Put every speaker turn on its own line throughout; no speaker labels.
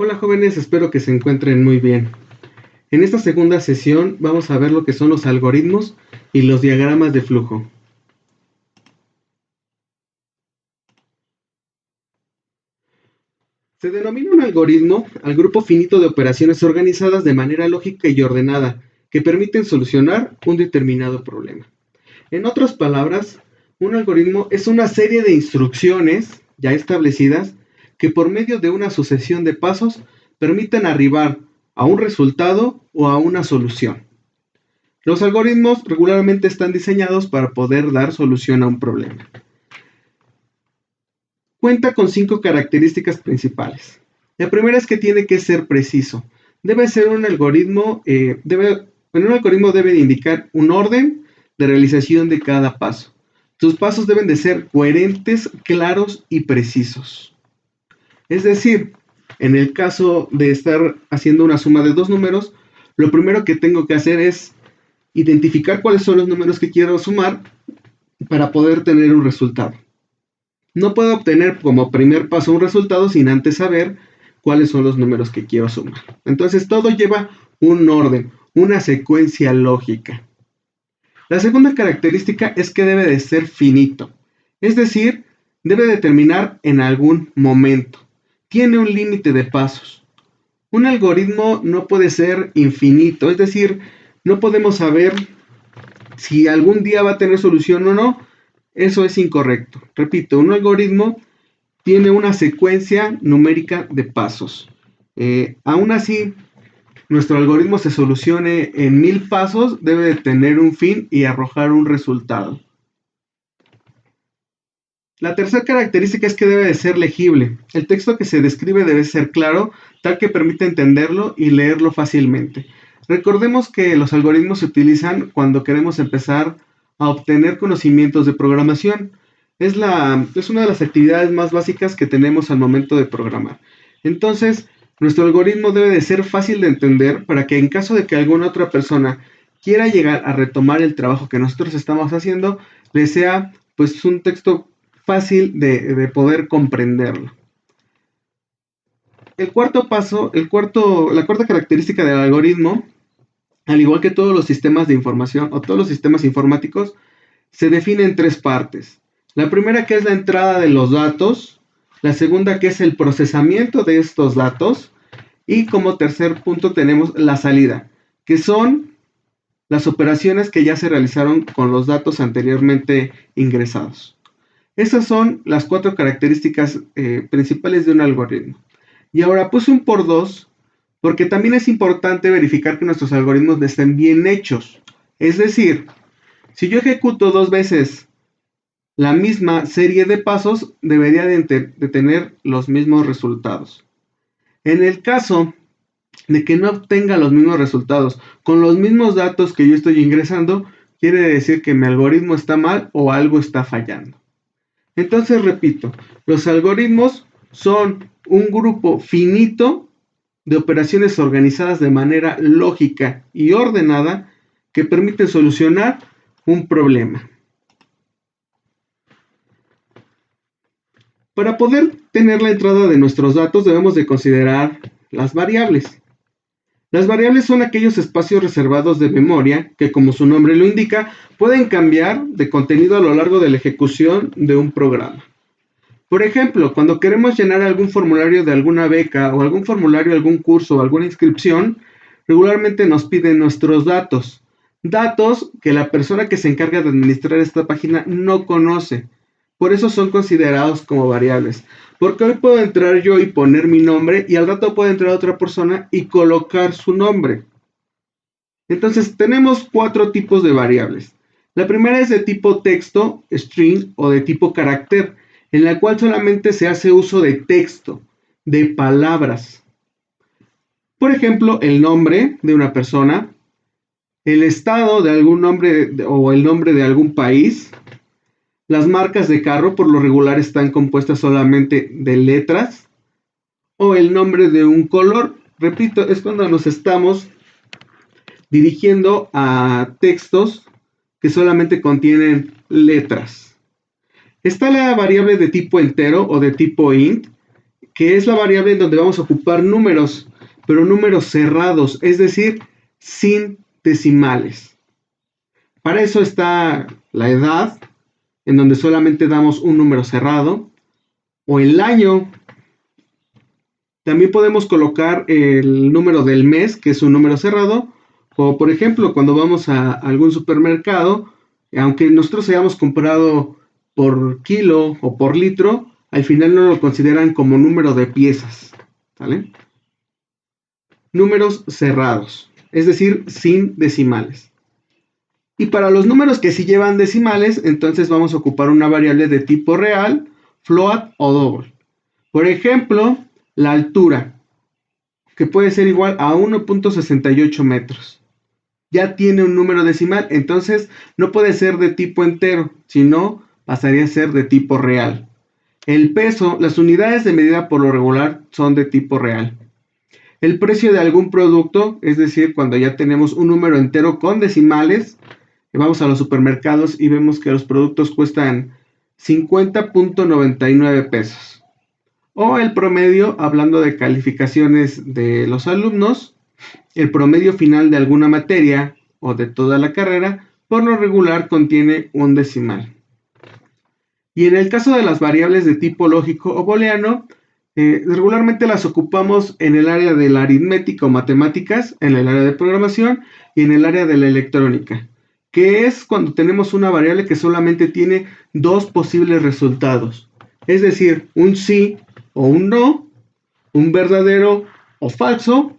Hola jóvenes, espero que se encuentren muy bien. En esta segunda sesión vamos a ver lo que son los algoritmos y los diagramas de flujo. Se denomina un algoritmo al grupo finito de operaciones organizadas de manera lógica y ordenada que permiten solucionar un determinado problema. En otras palabras, un algoritmo es una serie de instrucciones ya establecidas que por medio de una sucesión de pasos permiten arribar a un resultado o a una solución. Los algoritmos regularmente están diseñados para poder dar solución a un problema. Cuenta con 5 características principales. La primera es que tiene que ser preciso. Debe ser un algoritmo, un algoritmo debe de indicar un orden de realización de cada paso. Sus pasos deben de ser coherentes, claros y precisos. Es decir, en el caso de estar haciendo una suma de dos números, lo primero que tengo que hacer es identificar cuáles son los números que quiero sumar para poder tener un resultado. No puedo obtener como primer paso un resultado sin antes saber cuáles son los números que quiero sumar. Entonces todo lleva un orden, una secuencia lógica. La segunda característica es que debe de ser finito, es decir, debe de terminar en algún momento. Tiene un límite de pasos. Un algoritmo no puede ser infinito, es decir, no podemos saber si algún día va a tener solución o no. Eso es incorrecto. Repito, un algoritmo tiene una secuencia numérica de pasos. Aún así, nuestro algoritmo se solucione en 1000 pasos, debe de tener un fin y arrojar un resultado. La tercera característica es que debe de ser legible. El texto que se describe debe ser claro, tal que permita entenderlo y leerlo fácilmente. Recordemos que los algoritmos se utilizan cuando queremos empezar a obtener conocimientos de programación. Es una de las actividades más básicas que tenemos al momento de programar. Entonces, nuestro algoritmo debe de ser fácil de entender para que en caso de que alguna otra persona quiera llegar a retomar el trabajo que nosotros estamos haciendo, le sea pues un texto fácil de poder comprenderlo. La cuarta característica del algoritmo, al igual que todos los sistemas de información o todos los sistemas informáticos, se define en 3 partes. La primera, que es la entrada de los datos, la segunda, que es el procesamiento de estos datos, y como tercer punto tenemos la salida, que son las operaciones que ya se realizaron con los datos anteriormente ingresados. Esas son las 4 características principales de un algoritmo. Y ahora puse un por 2 porque también es importante verificar que nuestros algoritmos estén bien hechos. Es decir, si yo ejecuto 2 veces la misma serie de pasos, debería de tener los mismos resultados. En el caso de que no obtenga los mismos resultados con los mismos datos que yo estoy ingresando, quiere decir que mi algoritmo está mal o algo está fallando. Entonces, repito, los algoritmos son un grupo finito de operaciones organizadas de manera lógica y ordenada que permiten solucionar un problema. Para poder tener la entrada de nuestros datos debemos de considerar las variables. Las variables son aquellos espacios reservados de memoria que, como su nombre lo indica, pueden cambiar de contenido a lo largo de la ejecución de un programa. Por ejemplo, cuando queremos llenar algún formulario de alguna beca o algún formulario de algún curso o alguna inscripción, regularmente nos piden nuestros datos. Datos que la persona que se encarga de administrar esta página no conoce. Por eso son considerados como variables. Porque hoy puedo entrar yo y poner mi nombre y al rato puede entrar otra persona y colocar su nombre. Entonces tenemos 4 tipos de variables. La primera es de tipo texto, string o de tipo carácter, en la cual solamente se hace uso de texto, de palabras. Por ejemplo, el nombre de una persona, el estado de algún nombre o el nombre de algún país. Las marcas de carro por lo regular están compuestas solamente de letras o el nombre de un color. Repito, es cuando nos estamos dirigiendo a textos que solamente contienen letras. Está la variable de tipo entero o de tipo int, que es la variable en donde vamos a ocupar números, pero números cerrados, es decir, sin decimales. Para eso está la edad, en donde solamente damos un número cerrado, o el año. También podemos colocar el número del mes, que es un número cerrado, o por ejemplo, cuando vamos a algún supermercado, aunque nosotros hayamos comprado por kilo o por litro, al final no lo consideran como número de piezas, ¿vale? Números cerrados, es decir, sin decimales. Y para los números que sí llevan decimales, entonces vamos a ocupar una variable de tipo real, float o double. Por ejemplo, la altura, que puede ser igual a 1.68 metros. Ya tiene un número decimal, entonces no puede ser de tipo entero, sino pasaría a ser de tipo real. El peso, las unidades de medida por lo regular son de tipo real. El precio de algún producto, es decir, cuando ya tenemos un número entero con decimales, vamos a los supermercados y vemos que los productos cuestan 50.99 pesos. O el promedio, hablando de calificaciones de los alumnos, el promedio final de alguna materia o de toda la carrera, por lo regular contiene un decimal. Y en el caso de las variables de tipo lógico o booleano, regularmente las ocupamos en el área de la aritmética o matemáticas, en el área de programación y en el área de la electrónica, que es cuando tenemos una variable que solamente tiene dos posibles resultados, es decir, un sí o un no, un verdadero o falso,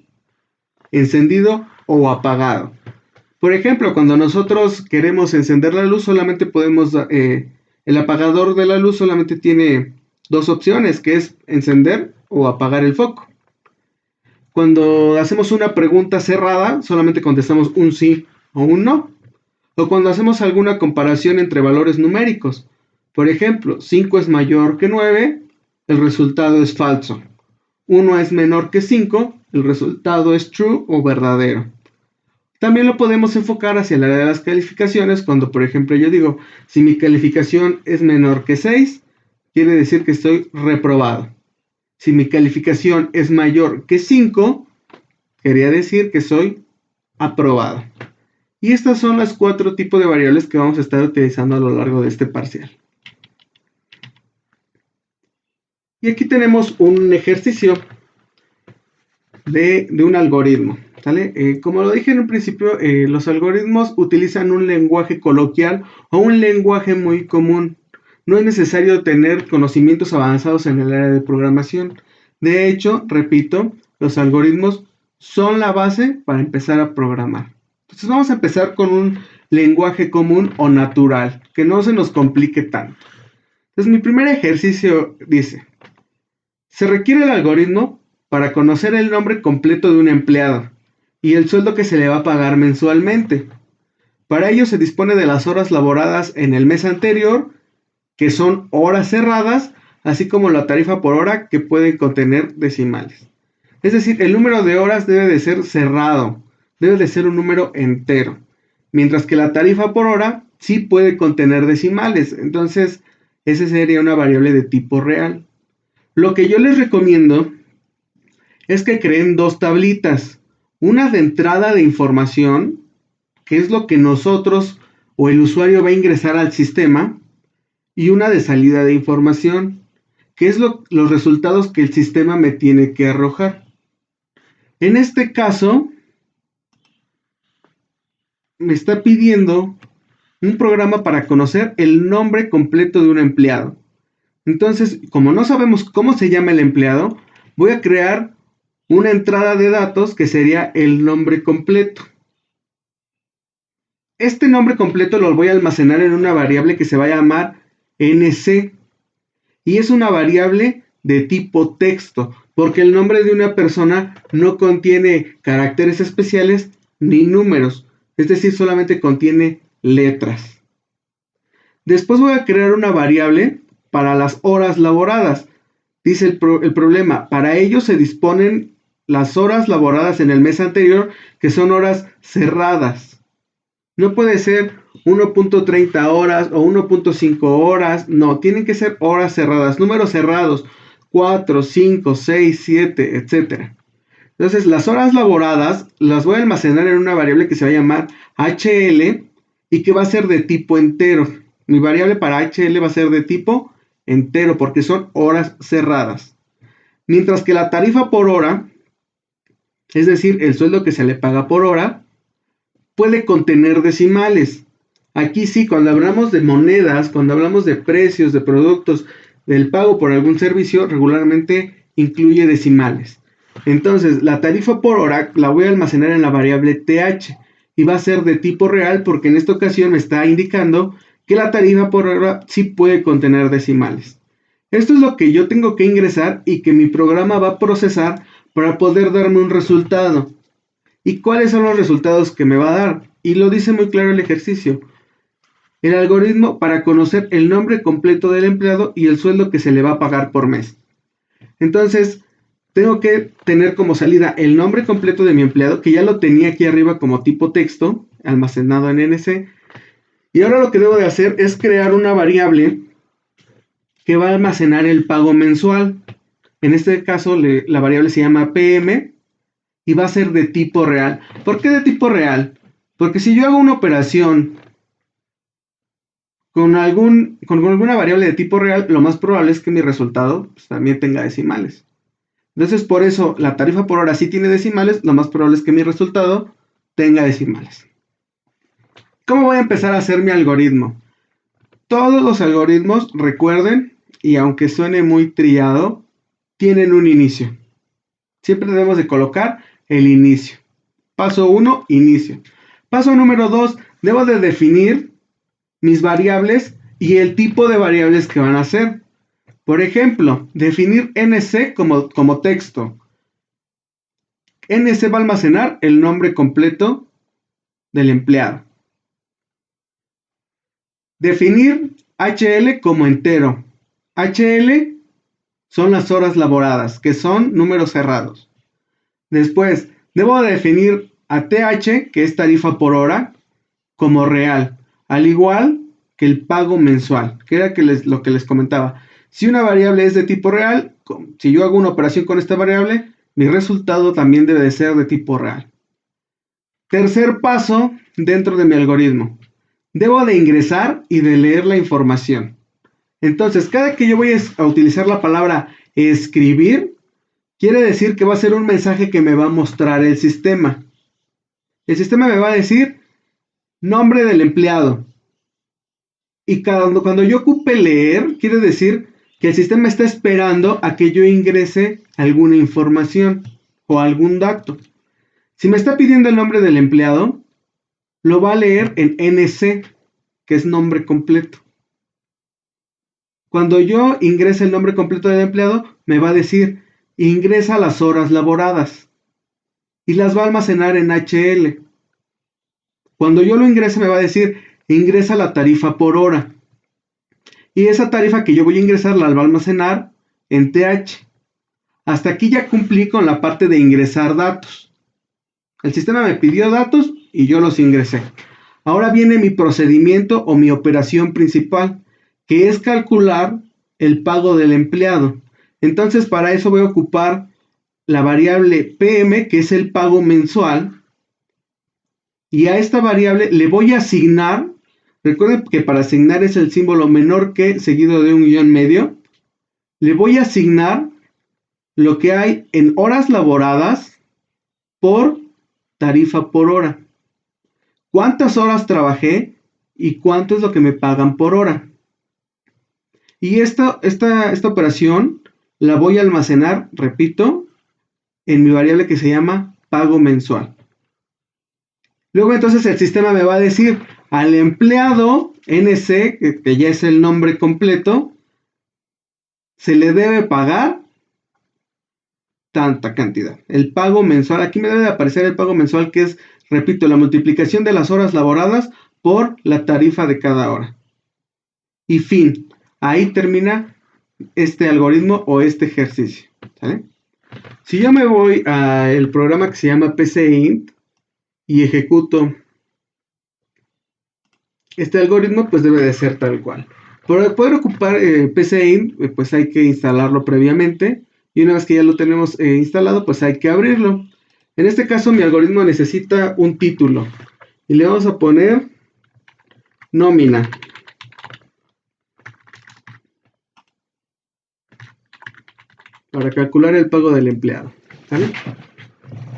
encendido o apagado. Por ejemplo, cuando nosotros queremos encender la luz, solamente podemos, el apagador de la luz solamente tiene dos opciones, que es encender o apagar el foco. Cuando hacemos una pregunta cerrada, solamente contestamos un sí o un no. O cuando hacemos alguna comparación entre valores numéricos. Por ejemplo, 5 es mayor que 9, el resultado es falso. 1 es menor que 5, el resultado es true o verdadero. También lo podemos enfocar hacia el área de las calificaciones, cuando por ejemplo yo digo, si mi calificación es menor que 6, quiere decir que estoy reprobado. Si mi calificación es mayor que 5, quería decir que soy aprobado. Y estas son las 4 tipos de variables que vamos a estar utilizando a lo largo de este parcial. Y aquí tenemos un ejercicio de un algoritmo. ¿Sale? Como lo dije en un principio, los algoritmos utilizan un lenguaje coloquial o un lenguaje muy común. No es necesario tener conocimientos avanzados en el área de programación. De hecho, repito, los algoritmos son la base para empezar a programar. Entonces vamos a empezar con un lenguaje común o natural, que no se nos complique tanto. Entonces mi primer ejercicio dice, se requiere el algoritmo para conocer el nombre completo de un empleado y el sueldo que se le va a pagar mensualmente. Para ello se dispone de las horas laboradas en el mes anterior, que son horas cerradas, así como la tarifa por hora, que puede contener decimales. Es decir, el número de horas debe de ser cerrado, debe de ser un número entero, mientras que la tarifa por hora sí puede contener decimales. Entonces, esa sería una variable de tipo real. Lo que yo les recomiendo es que creen dos tablitas. Una de entrada de información, que es lo que nosotros o el usuario va a ingresar al sistema, y una de salida de información, que es los resultados que el sistema me tiene que arrojar. En este caso, me está pidiendo un programa para conocer el nombre completo de un empleado. Entonces, como no sabemos cómo se llama el empleado, voy a crear una entrada de datos que sería el nombre completo. Este nombre completo lo voy a almacenar en una variable que se va a llamar NC y es una variable de tipo texto porque el nombre de una persona no contiene caracteres especiales ni números, es decir, solamente contiene letras. Después voy a crear una variable para las horas laboradas. Dice el problema, para ello se disponen las horas laboradas en el mes anterior, que son horas cerradas. No puede ser 1.30 horas o 1.5 horas, no, tienen que ser horas cerradas, números cerrados, 4, 5, 6, 7, etcétera. Entonces, las horas laboradas las voy a almacenar en una variable que se va a llamar HL y que va a ser de tipo entero. Mi variable para HL va a ser de tipo entero porque son horas cerradas. Mientras que la tarifa por hora, es decir, el sueldo que se le paga por hora, puede contener decimales. Aquí sí, cuando hablamos de monedas, cuando hablamos de precios, de productos, del pago por algún servicio, regularmente incluye decimales. Entonces, la tarifa por hora la voy a almacenar en la variable TH y va a ser de tipo real porque en esta ocasión me está indicando que la tarifa por hora sí puede contener decimales. Esto es lo que yo tengo que ingresar y que mi programa va a procesar para poder darme un resultado. ¿Y cuáles son los resultados que me va a dar? Y lo dice muy claro el ejercicio. El algoritmo para conocer el nombre completo del empleado y el sueldo que se le va a pagar por mes. Entonces, tengo que tener como salida el nombre completo de mi empleado, que ya lo tenía aquí arriba como tipo texto, almacenado en NC. Y ahora lo que debo de hacer es crear una variable que va a almacenar el pago mensual. En este caso, la variable se llama PM y va a ser de tipo real. ¿Por qué de tipo real? Porque si yo hago una operación con alguna variable de tipo real, lo más probable es que mi resultado pues, también tenga decimales. Entonces, por eso la tarifa por hora sí tiene decimales, lo más probable es que mi resultado tenga decimales. ¿Cómo voy a empezar a hacer mi algoritmo? Todos los algoritmos, recuerden, y aunque suene muy trillado, tienen un inicio. Siempre debemos de colocar el inicio. Paso 1, inicio. Paso número 2, debo de definir mis variables y el tipo de variables que van a ser. Por ejemplo, definir NC como texto. NC va a almacenar el nombre completo del empleado. Definir HL como entero. HL son las horas laboradas, que son números cerrados. Después, debo definir a TH, que es tarifa por hora, como real, al igual que el pago mensual, que era lo que les comentaba. Si una variable es de tipo real, si yo hago una operación con esta variable, mi resultado también debe de ser de tipo real. Tercer paso dentro de mi algoritmo. Debo de ingresar y de leer la información. Entonces, cada que yo voy a utilizar la palabra escribir, quiere decir que va a ser un mensaje que me va a mostrar el sistema. El sistema me va a decir nombre del empleado. Y cuando yo ocupe leer, quiere decir que el sistema está esperando a que yo ingrese alguna información o algún dato. Si me está pidiendo el nombre del empleado, lo va a leer en NC, que es nombre completo. Cuando yo ingrese el nombre completo del empleado, me va a decir, ingresa las horas laboradas. Y las va a almacenar en HL. Cuando yo lo ingrese, me va a decir, ingresa la tarifa por hora. Y esa tarifa que yo voy a ingresar la va a almacenar en TH. Hasta aquí ya cumplí con la parte de ingresar datos. El sistema me pidió datos y yo los ingresé. Ahora viene mi procedimiento o mi operación principal, que es calcular el pago del empleado. Entonces, para eso voy a ocupar la variable PM, que es el pago mensual, y a esta variable le voy a asignar, recuerden que para asignar es el símbolo menor que seguido de un guión medio, le voy a asignar lo que hay en horas laboradas por tarifa por hora. ¿Cuántas horas trabajé y cuánto es lo que me pagan por hora? Y esta operación la voy a almacenar, repito, en mi variable que se llama pago mensual. Luego entonces el sistema me va a decir al empleado NC, que ya es el nombre completo, se le debe pagar tanta cantidad. El pago mensual, aquí me debe de aparecer el pago mensual, que es, repito, la multiplicación de las horas laboradas por la tarifa de cada hora. Y fin, ahí termina este algoritmo o este ejercicio. ¿Sale? Si yo me voy al programa que se llama PCInt y ejecuto este algoritmo, pues debe de ser tal cual. Para poder ocupar PCInt, pues hay que instalarlo previamente. Y una vez que ya lo tenemos instalado, pues hay que abrirlo. En este caso, mi algoritmo necesita un título. Y le vamos a poner nómina. Para calcular el pago del empleado. ¿Sale?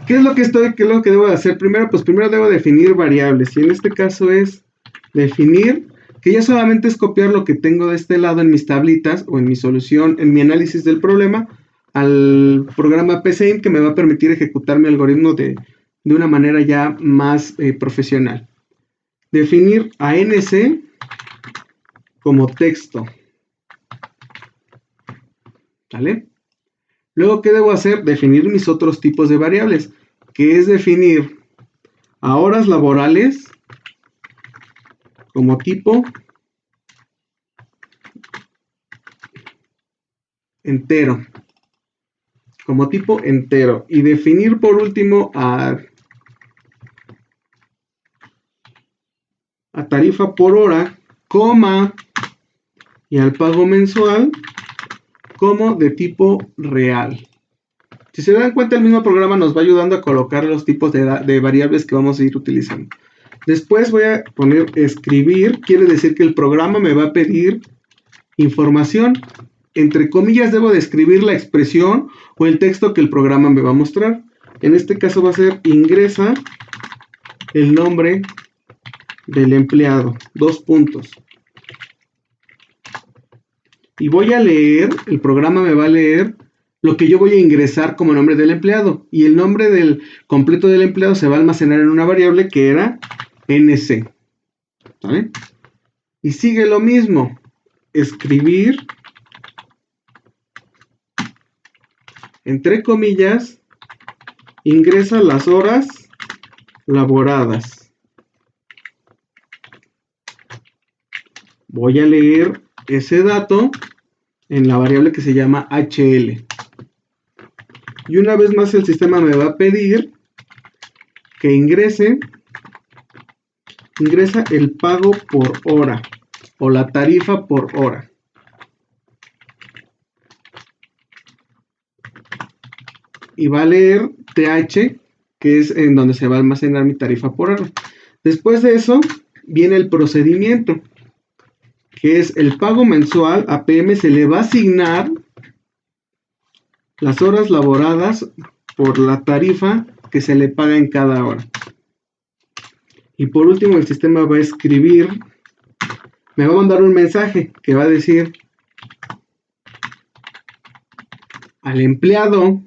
¿Qué es lo que debo de hacer? Primero, pues primero debo definir variables. Y en este caso es definir, que ya solamente es copiar lo que tengo de este lado en mis tablitas o en mi solución, en mi análisis del problema, al programa PCInt, que me va a permitir ejecutar mi algoritmo de una manera ya más profesional. Definir ANC como texto. ¿Vale? Luego, ¿qué debo hacer? Definir mis otros tipos de variables, que es definir a horas laborales como tipo entero. Como tipo entero. Y definir por último a tarifa por hora, coma, y al pago mensual como de tipo real. Si se dan cuenta, el mismo programa nos va ayudando a colocar los tipos de variables que vamos a ir utilizando. Después voy a poner escribir, quiere decir que el programa me va a pedir información. Entre comillas debo de escribir la expresión o el texto que el programa me va a mostrar. En este caso va a ser ingresa el nombre del empleado, 2 puntos. Y voy a leer, el programa me va a leer lo que yo voy a ingresar como nombre del empleado. Y el nombre del completo del empleado se va a almacenar en una variable que era NC. ¿Vale? Y sigue lo mismo. Escribir, entre comillas, ingresa las horas laboradas. Voy a leer ese dato en la variable que se llama HL. Y una vez más el sistema me va a pedir que ingresa el pago por hora o la tarifa por hora. Y va a leer TH, que es en donde se va a almacenar mi tarifa por hora. Después de eso viene el procedimiento, que es el pago mensual. A PM se le va a asignar las horas laboradas por la tarifa que se le paga en cada hora. Y por último el sistema va a escribir, me va a mandar un mensaje que va a decir al empleado,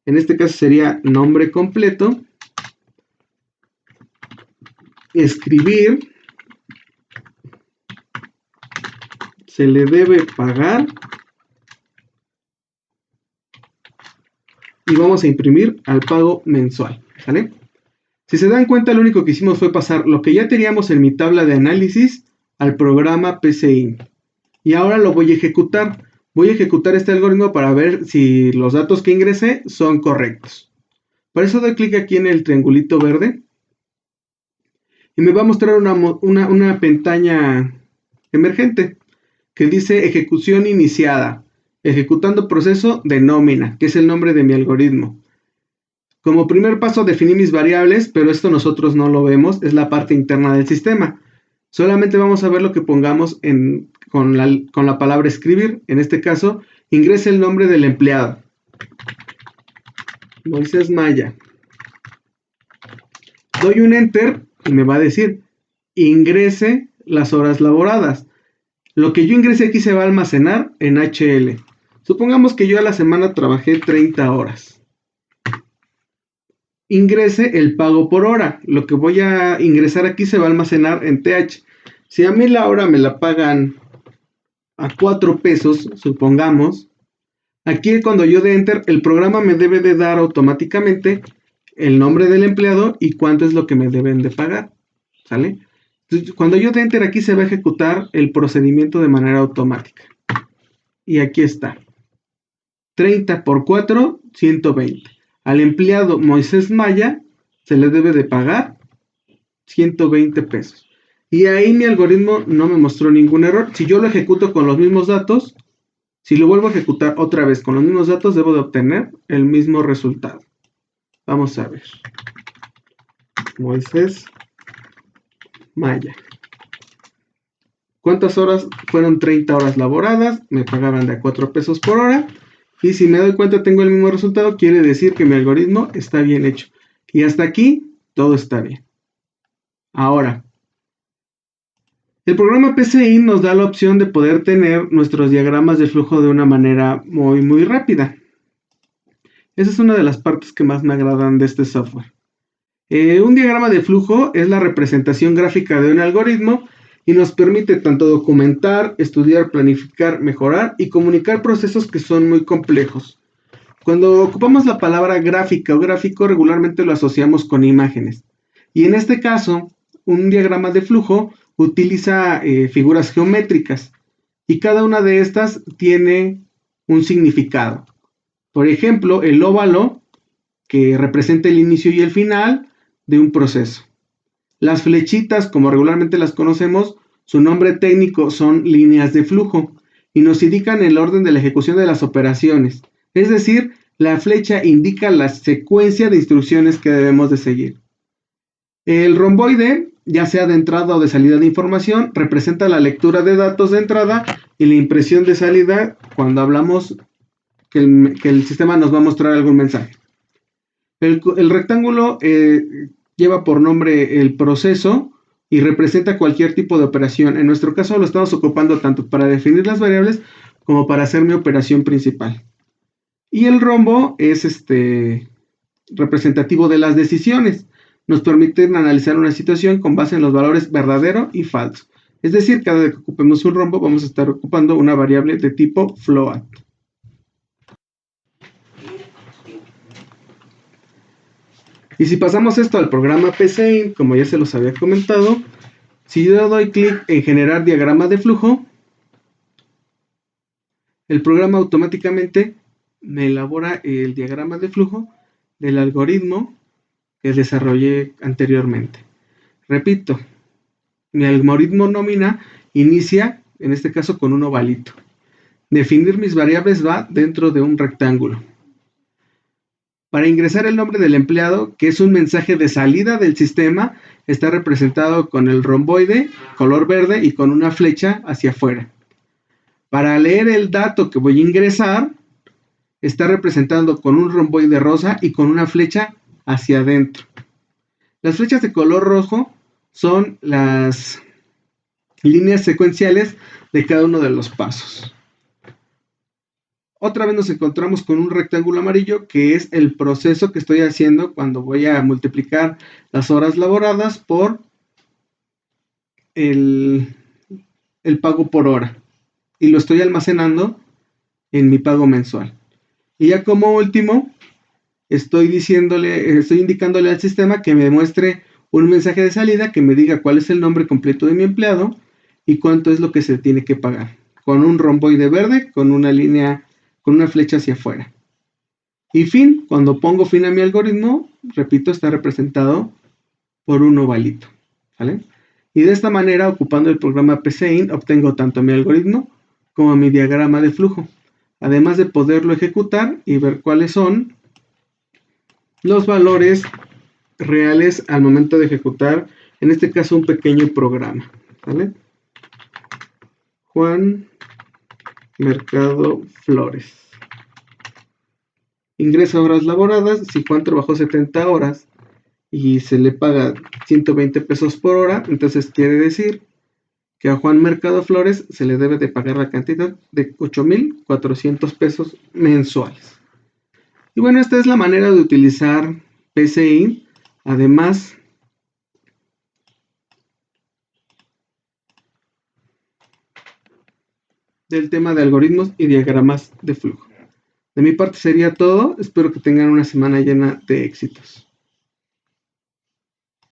en este caso sería nombre completo, escribir, se le debe pagar, y vamos a imprimir al pago mensual, ¿sale? Si se dan cuenta, lo único que hicimos fue pasar lo que ya teníamos en mi tabla de análisis al programa PCInt. Y ahora lo voy a ejecutar. Voy a ejecutar este algoritmo para ver si los datos que ingresé son correctos. Para eso doy clic aquí en el triangulito verde. Y me va a mostrar una pestaña emergente que dice ejecución iniciada. Ejecutando proceso de nómina, que es el nombre de mi algoritmo. Como primer paso definí mis variables, pero esto nosotros no lo vemos, es la parte interna del sistema. Solamente vamos a ver lo que pongamos con la palabra escribir. En este caso, ingrese el nombre del empleado. Moisés Maya. Doy un enter y me va a decir, ingrese las horas laboradas. Lo que yo ingrese aquí se va a almacenar en HL. Supongamos que yo a la semana trabajé 30 horas. Ingrese el pago por hora. Lo que voy a ingresar aquí se va a almacenar en TH. Si a mí la hora me la pagan a 4 pesos, supongamos, aquí cuando yo dé enter, el programa me debe de dar automáticamente el nombre del empleado y cuánto es lo que me deben de pagar, ¿sale? Entonces, cuando yo dé enter aquí se va a ejecutar el procedimiento de manera automática. Y aquí está. 30 por 4, 120. Al empleado Moisés Maya se le debe de pagar 120 pesos. Y ahí mi algoritmo no me mostró ningún error. Si yo lo ejecuto con los mismos datos, si lo vuelvo a ejecutar otra vez con los mismos datos, debo de obtener el mismo resultado. Vamos a ver. Moisés Maya. ¿Cuántas horas? Fueron 30 horas laboradas, me pagaban de a 4 pesos por hora, y si me doy cuenta tengo el mismo resultado, quiere decir que mi algoritmo está bien hecho. Y hasta aquí, todo está bien. Ahora, el programa PCI nos da la opción de poder tener nuestros diagramas de flujo de una manera muy rápida. Esa es una de las partes que más me agradan de este software. Un diagrama de flujo es la representación gráfica de un algoritmo y nos permite tanto documentar, estudiar, planificar, mejorar y comunicar procesos que son muy complejos. Cuando ocupamos la palabra gráfica o gráfico, regularmente lo asociamos con imágenes. Y en este caso, un diagrama de flujo utiliza figuras geométricas y cada una de estas tiene un significado. Por ejemplo, el óvalo, que representa el inicio y el final de un proceso. Las flechitas, como regularmente las conocemos, su nombre técnico son líneas de flujo y nos indican el orden de la ejecución de las operaciones. Es decir, la flecha indica la secuencia de instrucciones que debemos de seguir. El romboide, ya sea de entrada o de salida de información, representa la lectura de datos de entrada y la impresión de salida cuando hablamos que el sistema nos va a mostrar algún mensaje. El rectángulo lleva por nombre el proceso y representa cualquier tipo de operación. En nuestro caso lo estamos ocupando tanto para definir las variables como para hacer mi operación principal. Y el rombo es representativo de las decisiones. Nos permiten analizar una situación con base en los valores verdadero y falso. Es decir, cada vez que ocupemos un rombo vamos a estar ocupando una variable de tipo float. Y si pasamos esto al programa PCInt, como ya se los había comentado, si yo doy clic en generar diagrama de flujo, el programa automáticamente me elabora el diagrama de flujo del algoritmo que desarrollé anteriormente. Repito, mi algoritmo nómina inicia, en este caso, con un ovalito. Definir mis variables va dentro de un rectángulo. Para ingresar el nombre del empleado, que es un mensaje de salida del sistema, está representado con el romboide, color verde y con una flecha hacia afuera. Para leer el dato que voy a ingresar, está representado con un romboide rosa y con una flecha hacia adentro. Las flechas de color rojo son las líneas secuenciales de cada uno de los pasos. Otra vez nos encontramos con un rectángulo amarillo que es el proceso que estoy haciendo cuando voy a multiplicar las horas laboradas por el pago por hora. Y lo estoy almacenando en mi pago mensual. Y ya como último, estoy indicándole al sistema que me muestre un mensaje de salida que me diga cuál es el nombre completo de mi empleado y cuánto es lo que se tiene que pagar. Con un romboide verde, con una línea, con una flecha hacia afuera. Y fin, cuando pongo fin a mi algoritmo, repito, está representado por un ovalito. ¿Vale? Y de esta manera, ocupando el programa PCInt, obtengo tanto mi algoritmo como mi diagrama de flujo. Además de poderlo ejecutar y ver cuáles son los valores reales al momento de ejecutar, en este caso, un pequeño programa. ¿Vale? Juan Mercado Flores. Ingresa horas laboradas. Si Juan trabajó 70 horas y se le paga 120 pesos por hora, entonces quiere decir que a Juan Mercado Flores se le debe de pagar la cantidad de 8,400 pesos mensuales. Y bueno, esta es la manera de utilizar PCInt. Además del tema de algoritmos y diagramas de flujo. De mi parte sería todo. Espero que tengan una semana llena de éxitos.